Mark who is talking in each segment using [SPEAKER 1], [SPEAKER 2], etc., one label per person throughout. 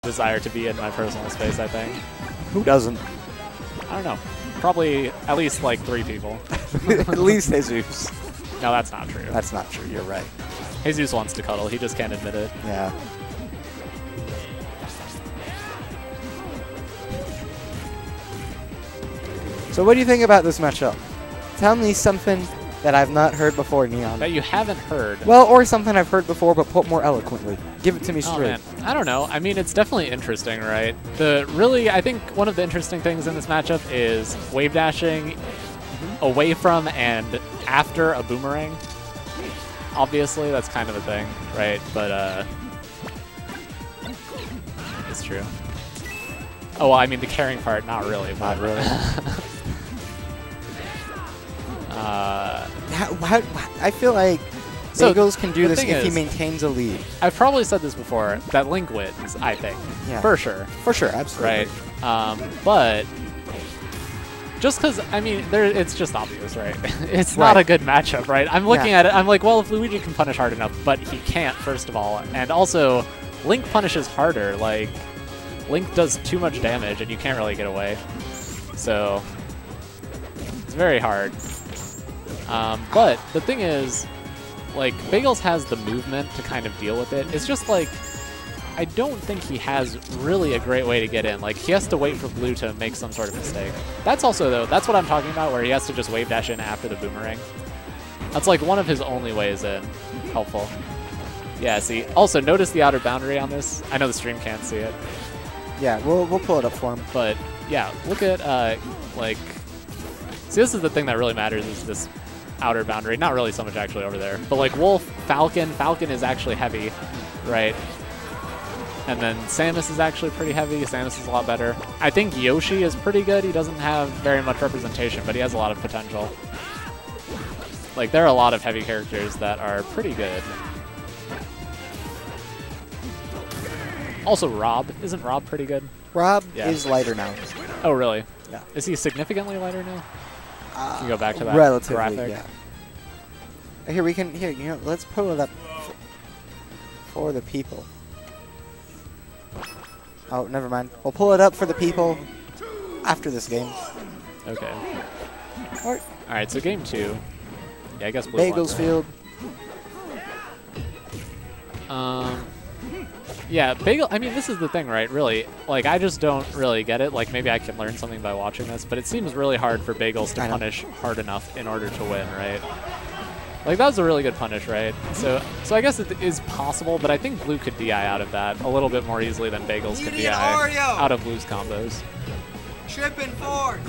[SPEAKER 1] desire to be in my personal space, I think.
[SPEAKER 2] Who doesn't?
[SPEAKER 1] I don't know. Probably at least like 3 people.
[SPEAKER 2] At least Jesus.
[SPEAKER 1] No, that's not true.
[SPEAKER 2] That's not true. You're right.
[SPEAKER 1] Jesus wants to cuddle. He just can't admit it.
[SPEAKER 2] Yeah. So what do you think about this matchup? Tell me something that I've not heard before, Neon.
[SPEAKER 1] That you haven't heard.
[SPEAKER 2] Well, or something I've heard before, but put more eloquently. Give it to me straight.
[SPEAKER 1] Oh, man. I don't know. I mean, it's definitely interesting, right? I think one of the interesting things in this matchup is wave dashing away from and after a boomerang. Obviously, that's kind of a thing, right? But, it's true. Oh, well, I mean, the carrying part, not really.
[SPEAKER 2] Not really. I feel like Bagels can do this if he maintains a lead.
[SPEAKER 1] I've probably said this before, that Link wins, I think.
[SPEAKER 2] Yeah.
[SPEAKER 1] For sure.
[SPEAKER 2] For sure, absolutely.
[SPEAKER 1] Right. But just because, I mean, it's just obvious, right? It's not a good matchup, right? I'm looking at it, I'm like, well, if Luigi can punish hard enough, but he can't, first of all. And also, Link punishes harder. Like, Link does too much damage, and you can't really get away. So, it's very hard. But the thing is, like, Bagels has the movement to kind of deal with it. It's just like, I don't think he has really a great way to get in. Like, he has to wait for Blue to make some sort of mistake. That's also, though, that's what I'm talking about, where he has to just wave dash in after the boomerang. That's like one of his only ways in. Helpful. Yeah, see. Also, notice the outer boundary on this. I know the stream can't see it.
[SPEAKER 2] Yeah, we'll pull it up for him.
[SPEAKER 1] But, yeah, look at, like... See, this is the thing that really matters, is this outer boundary. Not really so much actually over there. But, like, Wolf, Falcon is actually heavy, right? And then Samus is actually pretty heavy. Samus is a lot better. I think Yoshi is pretty good. He doesn't have very much representation, but he has a lot of potential. Like, there are a lot of heavy characters that are pretty good. Also, Rob. Isn't Rob pretty good?
[SPEAKER 2] Rob is lighter now.
[SPEAKER 1] Oh, really?
[SPEAKER 2] Yeah.
[SPEAKER 1] Is he significantly lighter now? Can you go back to that
[SPEAKER 2] relatively,
[SPEAKER 1] graphic?
[SPEAKER 2] Yeah. Here, you know, let's pull it up for the people. Oh, never mind. We'll pull it up for the people after this game.
[SPEAKER 1] Okay. All right, so game 2. Yeah, I guess Blue
[SPEAKER 2] Bagels Field.
[SPEAKER 1] Yeah, Bagel, I mean, this is the thing, right? Really, like, I just don't really get it. Like, maybe I can learn something by watching this, but it seems really hard for Bagels to punish hard enough in order to win, right? Like, that was a really good punish, right? So I guess it is possible, but I think Blue could DI out of that a little bit more easily than Bagels could DI out of Blue's combos.
[SPEAKER 3] Tripping forward.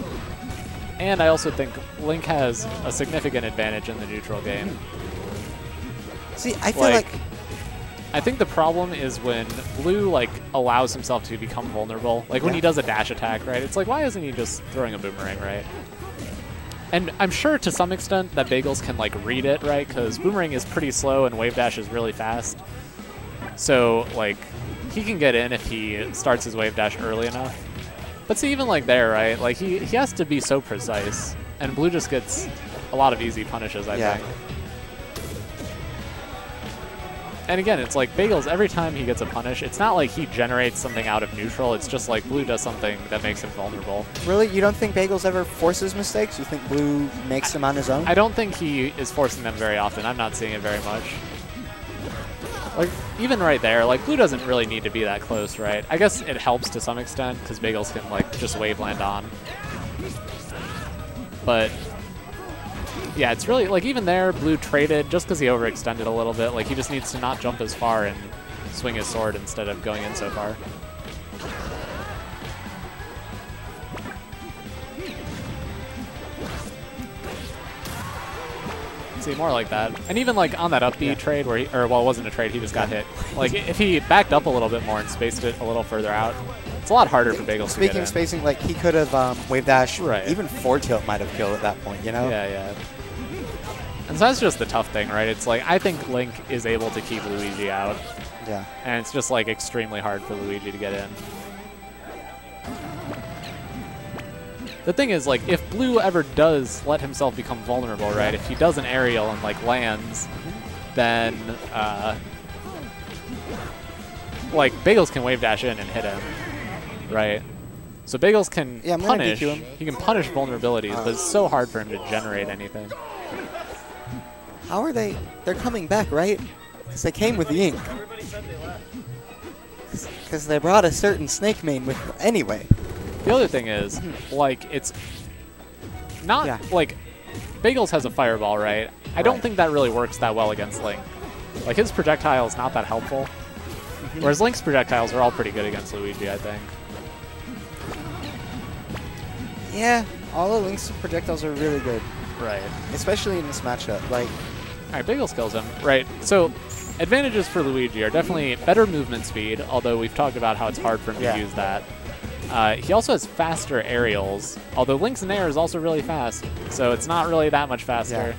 [SPEAKER 1] And I also think Link has a significant advantage in the neutral game.
[SPEAKER 2] See, I feel like
[SPEAKER 1] I think the problem is when Blue, like, allows himself to become vulnerable. Like, when he does a dash attack, right? It's like, why isn't he just throwing a boomerang, right? And I'm sure to some extent that Bagels can, like, read it, right? Because boomerang is pretty slow and wave dash is really fast. So, like, he can get in if he starts his wave dash early enough. But see, even like there, right? Like, he has to be so precise. And Blue just gets a lot of easy punishes, I think. And again, it's like Bagels, every time he gets a punish, it's not like he generates something out of neutral. It's just like Blue does something that makes him vulnerable.
[SPEAKER 2] Really? You don't think Bagels ever forces mistakes? You think Blue makes them on his own?
[SPEAKER 1] I don't think he is forcing them very often. I'm not seeing it very much. Like, even right there, like, Blue doesn't really need to be that close, right? I guess it helps to some extent, because Bagels can, like, just wave land on. But yeah, it's really, like, even there, Blue traded just because he overextended a little bit. Like, he just needs to not jump as far and swing his sword instead of going in so far. See, more like that. And even, like, on that up B trade where he, or, well, it wasn't a trade, he just got hit. Like, if he backed up a little bit more and spaced it a little further out, it's a lot harder for Bagels to get in.
[SPEAKER 2] Speaking of spacing, like, he could have wave dash, even forward tilt might have killed at that point, you know?
[SPEAKER 1] Yeah, yeah. And so that's just the tough thing, right? It's like, I think Link is able to keep Luigi out.
[SPEAKER 2] Yeah.
[SPEAKER 1] And it's just, like, extremely hard for Luigi to get in. The thing is, like, if Blue ever does let himself become vulnerable, right? If he does an aerial and, like, lands, then like, Bagels can wave dash in and hit him, right? So Bagels can punish.
[SPEAKER 2] DQ him.
[SPEAKER 1] He can punish vulnerabilities, but it's so hard for him to generate anything.
[SPEAKER 2] How are they? They're coming back, right? Because they came with the ink. Because they brought a certain snake main with them anyway.
[SPEAKER 1] The other thing is, like, it's not like Bagels has a fireball, right? I don't think that really works that well against Link. Like, his projectile is not that helpful. Whereas Link's projectiles are all pretty good against Luigi, I think.
[SPEAKER 2] Yeah, all of Link's projectiles are really good.
[SPEAKER 1] Right.
[SPEAKER 2] Especially in this matchup. Like,
[SPEAKER 1] alright, Bagels kills him. Right. So, advantages for Luigi are definitely better movement speed, although we've talked about how it's hard for him to use that. He also has faster aerials, although Link's Nair is also really fast, so it's not really that much faster.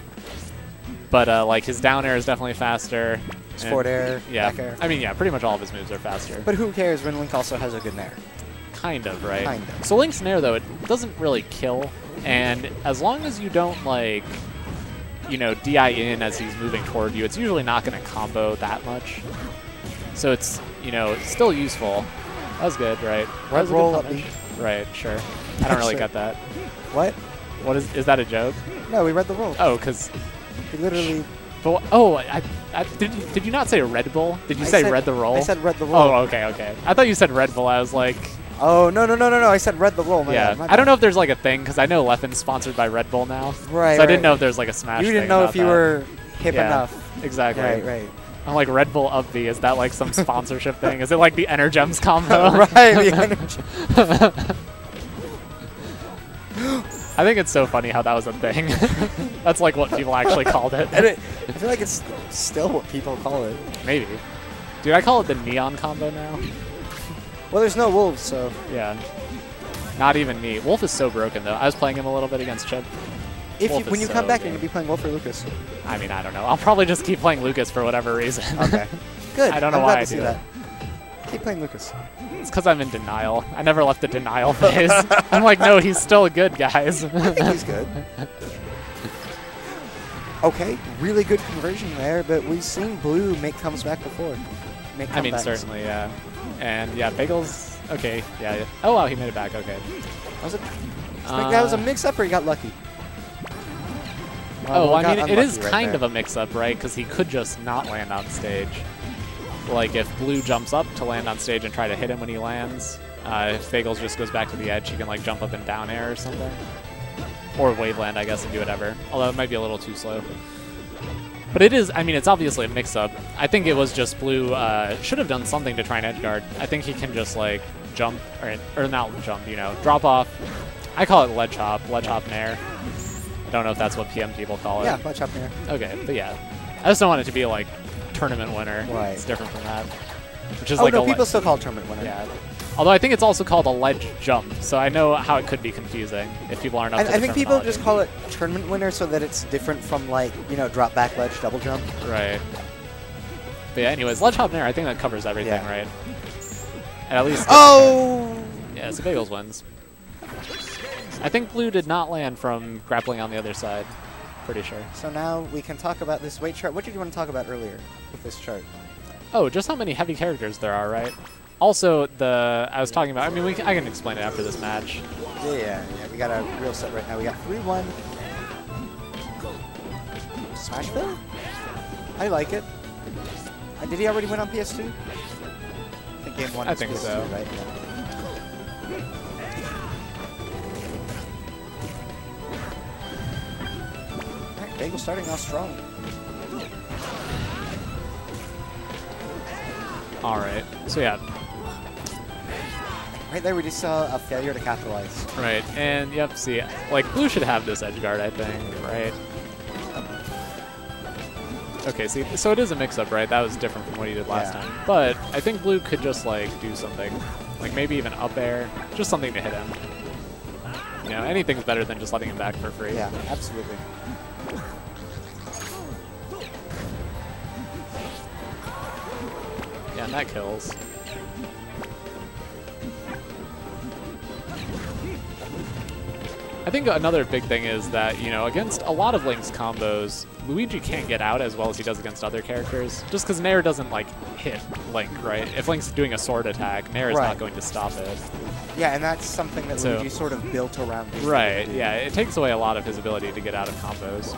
[SPEAKER 1] But, like, his down air is definitely faster.
[SPEAKER 2] His forward air, back air.
[SPEAKER 1] I mean, yeah, pretty much all of his moves are faster.
[SPEAKER 2] But who cares when Link also has a good Nair?
[SPEAKER 1] Kind of, right?
[SPEAKER 2] Kind of.
[SPEAKER 1] So Link's Nair, though, it doesn't really kill, and as long as you don't, like, you know, DI in as he's moving toward you, it's usually not going to combo that much. So it's, you know, still useful. That was good, right?
[SPEAKER 2] Red roll up B.
[SPEAKER 1] Right, sure. I don't really get that.
[SPEAKER 2] What?
[SPEAKER 1] What is that a joke?
[SPEAKER 2] No, we read the roll.
[SPEAKER 1] Oh, because...
[SPEAKER 2] We literally...
[SPEAKER 1] But, oh, did you not say Red Bull? Did you say read the roll?
[SPEAKER 2] I said read the roll.
[SPEAKER 1] Oh, okay, okay. I thought you said Red Bull. I was like...
[SPEAKER 2] Oh, no. I said read the roll. My
[SPEAKER 1] yeah,
[SPEAKER 2] bad.
[SPEAKER 1] I don't know if there's like a thing, because I know Leffen's sponsored by Red Bull now.
[SPEAKER 2] Right,
[SPEAKER 1] So I didn't know if there's like a Smash
[SPEAKER 2] You
[SPEAKER 1] thing
[SPEAKER 2] didn't know
[SPEAKER 1] about
[SPEAKER 2] if you
[SPEAKER 1] that.
[SPEAKER 2] were hip enough.
[SPEAKER 1] Exactly.
[SPEAKER 2] Right.
[SPEAKER 1] I'm like, Red Bull up B, is that like some sponsorship thing? Is it like the Energems combo?
[SPEAKER 2] Right, the energy.
[SPEAKER 1] I think it's so funny how that was a thing. That's like what people actually called it.
[SPEAKER 2] And I feel like it's still what people call it.
[SPEAKER 1] Maybe. Dude, I call it the Neon combo now.
[SPEAKER 2] Well, there's no wolves, so...
[SPEAKER 1] Yeah. Not even me. Wolf is so broken, though. I was playing him a little bit against Chip.
[SPEAKER 2] When you come back, you're going to be playing Wolf or Lucas.
[SPEAKER 1] I mean, I don't know. I'll probably just keep playing Lucas for whatever reason.
[SPEAKER 2] Okay. Good.
[SPEAKER 1] I don't know
[SPEAKER 2] I'm
[SPEAKER 1] why
[SPEAKER 2] glad
[SPEAKER 1] I
[SPEAKER 2] to see
[SPEAKER 1] do
[SPEAKER 2] that. Keep playing Lucas.
[SPEAKER 1] It's because I'm in denial. I never left the denial phase. I'm like, no, he's still good, guys.
[SPEAKER 2] I think he's good. Okay, really good conversion there, but we've seen Blue make comes back before.
[SPEAKER 1] I mean, certainly, yeah. And, yeah, Bagels, okay, yeah. Oh, wow, he made it back, okay.
[SPEAKER 2] That was a mix-up, or he got lucky?
[SPEAKER 1] Oh, I mean, it is kind of a mix-up, right? Because he could just not land on stage. Like, if Blue jumps up to land on stage and try to hit him when he lands, if Bagels just goes back to the edge, he can, like, jump up and down air or something. Or Waveland, I guess, and do whatever. Although it might be a little too slow. But it is, I mean, it's obviously a mix-up. I think it was just Blue should have done something to try and edge guard. I think he can just, like, jump, or not jump, you know, drop off. I call it ledge hop nair. I don't know if that's what PM people call it.
[SPEAKER 2] Yeah, ledge hop nair.
[SPEAKER 1] Okay, but yeah. I just don't want it to be, like, tournament winner.
[SPEAKER 2] Right.
[SPEAKER 1] It's different from that. Which is
[SPEAKER 2] Oh,
[SPEAKER 1] like
[SPEAKER 2] no, people still call it tournament winner.
[SPEAKER 1] Yeah. Although I think it's also called a ledge jump, so I know how it could be confusing if people aren't up to the
[SPEAKER 2] I think people
[SPEAKER 1] terminology.
[SPEAKER 2] just call it tournament winner so that it's different from, like, you know, drop back ledge double jump.
[SPEAKER 1] Right. But yeah, anyways, ledge hop nair, I think that covers everything, right? And at least...
[SPEAKER 2] Oh!
[SPEAKER 1] Yeah, so Bagels wins. I think Blue did not land from grappling on the other side. Pretty sure.
[SPEAKER 2] So now we can talk about this weight chart. What did you want to talk about earlier with this chart?
[SPEAKER 1] Oh, just how many heavy characters there are, right? Also, I was talking about, I mean, I can explain it after this match.
[SPEAKER 2] Yeah, we got a real set right now. We got 3-1. Smashville? I like it. Did he already win on PS2? I think game 1
[SPEAKER 1] I
[SPEAKER 2] is
[SPEAKER 1] think
[SPEAKER 2] PS2,
[SPEAKER 1] so.
[SPEAKER 2] right? Yeah. Alright, Bagel starting off strong.
[SPEAKER 1] Alright, so yeah.
[SPEAKER 2] Right there, we just saw a failure to capitalize.
[SPEAKER 1] Right, and yep, see, like, Blue should have this edge guard, I think, right? Okay, see, so it is a mix-up, right? That was different from what he did last time. But I think Blue could just, like, do something. Like, maybe even up air. Just something to hit him. You know, anything's better than just letting him back for free.
[SPEAKER 2] Yeah, absolutely.
[SPEAKER 1] Yeah, and that kills. I think another big thing is that, you know, against a lot of Link's combos, Luigi can't get out as well as he does against other characters, just because Nair doesn't, like, hit Link, right? If Link's doing a sword attack, Nair is not going to stop it.
[SPEAKER 2] Yeah, and that's something that Luigi sort of built around his
[SPEAKER 1] Right, yeah, it takes away a lot of his ability to get out of combos.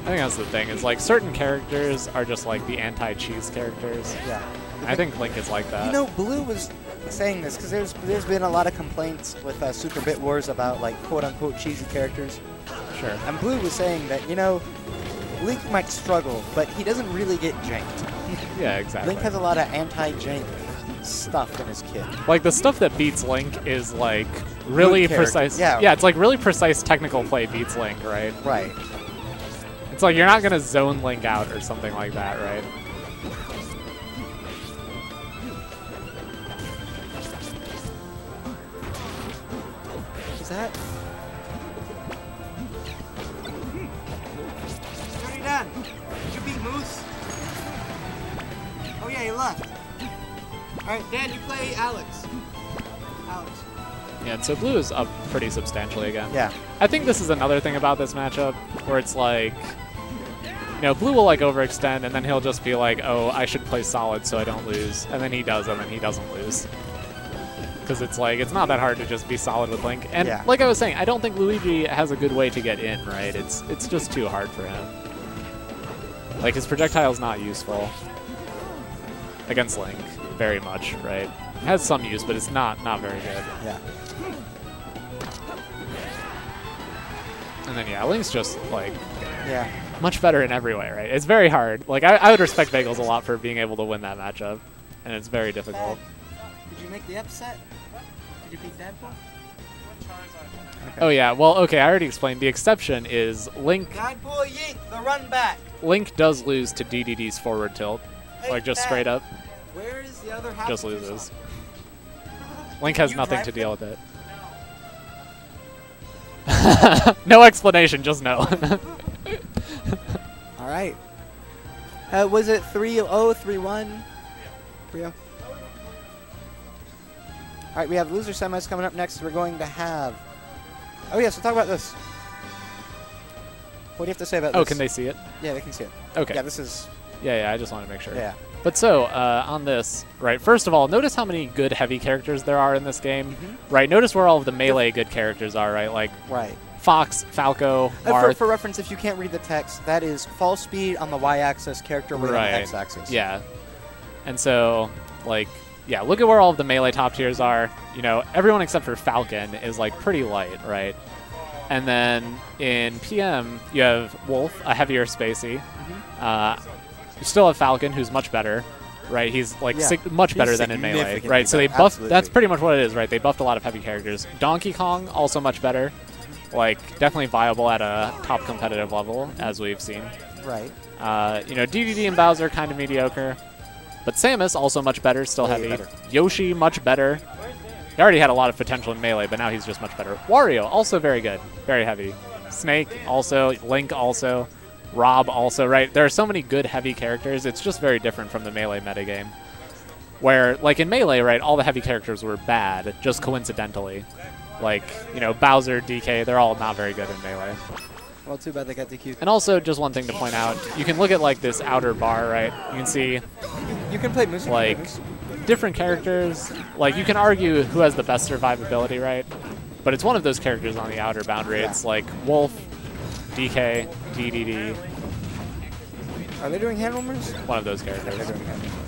[SPEAKER 1] I think that's the thing, is like certain characters are just like the anti-cheese characters.
[SPEAKER 2] Yeah.
[SPEAKER 1] I think Link is like that.
[SPEAKER 2] You know, Blue was saying this because there's been a lot of complaints with Super Bit Wars about like quote-unquote cheesy characters.
[SPEAKER 1] Sure.
[SPEAKER 2] And Blue was saying that, you know, Link might struggle, but he doesn't really get janked.
[SPEAKER 1] Yeah, exactly.
[SPEAKER 2] Link has a lot of anti-jank stuff in his kit.
[SPEAKER 1] Like the stuff that beats Link is like really precise.
[SPEAKER 2] Yeah.
[SPEAKER 1] Yeah, it's like really precise technical play beats Link, right?
[SPEAKER 2] Right.
[SPEAKER 1] It's like you're not going to zone Link out or something like that, right?
[SPEAKER 2] What's that?
[SPEAKER 3] Already done. Did you beat Moose? Oh yeah, he left. Alright, Dan, you play Alex. Alex.
[SPEAKER 1] Yeah, and so Blue is up pretty substantially again.
[SPEAKER 2] Yeah.
[SPEAKER 1] I think this is another thing about this matchup where it's like, you know, Blue will like overextend and then he'll just be like, oh, I should play solid so I don't lose. And then he does, and then he doesn't lose. Because it's like, it's not that hard to just be solid with Link. And like I was saying, I don't think Luigi has a good way to get in, right? It's just too hard for him. Like, his projectile's not useful against Link very much, right? It has some use, but it's not very good.
[SPEAKER 2] Yeah.
[SPEAKER 1] And then, yeah, Link's just, like, much better in every way, right? It's very hard. Like, I would respect Bagels a lot for being able to win that matchup, and it's very difficult.
[SPEAKER 3] Did you make the upset? Did you beat Deadpool?
[SPEAKER 2] Okay.
[SPEAKER 1] Oh, yeah. Well, okay, I already explained. The exception is Link...
[SPEAKER 3] Deadpool yeet, the run back.
[SPEAKER 1] Link does lose to DDD's forward tilt. Like, just straight up.
[SPEAKER 3] Where is the other half?
[SPEAKER 1] Just loses. Link has nothing to deal with it. No explanation, just no.
[SPEAKER 2] All right. Was it 3-0, 3-1? 3-0? All right, we have loser semis coming up next. We're going to have... Oh, yeah, so talk about this. What do you have to say about this?
[SPEAKER 1] Oh, can they see it?
[SPEAKER 2] Yeah, they can see it.
[SPEAKER 1] Okay.
[SPEAKER 2] Yeah, this is...
[SPEAKER 1] Yeah, I just want to make sure.
[SPEAKER 2] Yeah.
[SPEAKER 1] But so, on this, right, first of all, notice how many good heavy characters there are in this game, right? Notice where all of the melee good characters are, right? Like Fox, Falco, Marth.
[SPEAKER 2] For reference, if you can't read the text, that is fall speed on the y-axis, character weight on the x-axis.
[SPEAKER 1] Yeah. And so, like, yeah, look at where all of the melee top tiers are. You know, everyone except for Falcon is, like, pretty light, right? And then in PM, you have Wolf, a heavier spacey. You still have Falcon, who's much better, right? He's like much better than in Melee, right? So they buffed. That's pretty much what it is, right? They buffed a lot of heavy characters. Donkey Kong also much better, like definitely viable at a top competitive level, as we've seen.
[SPEAKER 2] Right.
[SPEAKER 1] You know, DDD and Bowser kind of mediocre, but Samus also much better, still heavy.
[SPEAKER 2] Better.
[SPEAKER 1] Yoshi much better. He already had a lot of potential in Melee, but now he's just much better. Wario also very good, very heavy. Snake also, Link also. Rob also, right? There are so many good heavy characters. It's just very different from the Melee metagame. Where, like in Melee, right, all the heavy characters were bad, just coincidentally. Like, you know, Bowser, DK, they're all not very good in Melee.
[SPEAKER 2] Well, too bad they got DQ'd.
[SPEAKER 1] And also, just one thing to point out, you can look at, like, this outer bar, right? You can see...
[SPEAKER 2] You can play Moose.
[SPEAKER 1] Like, different characters. Like, you can argue who has the best survivability, right? But it's one of those characters on the outer boundary. It's like Wolf, DK, DDD.
[SPEAKER 2] Are they doing hand warmers?
[SPEAKER 1] One of those characters.
[SPEAKER 2] They're doing hand warmers.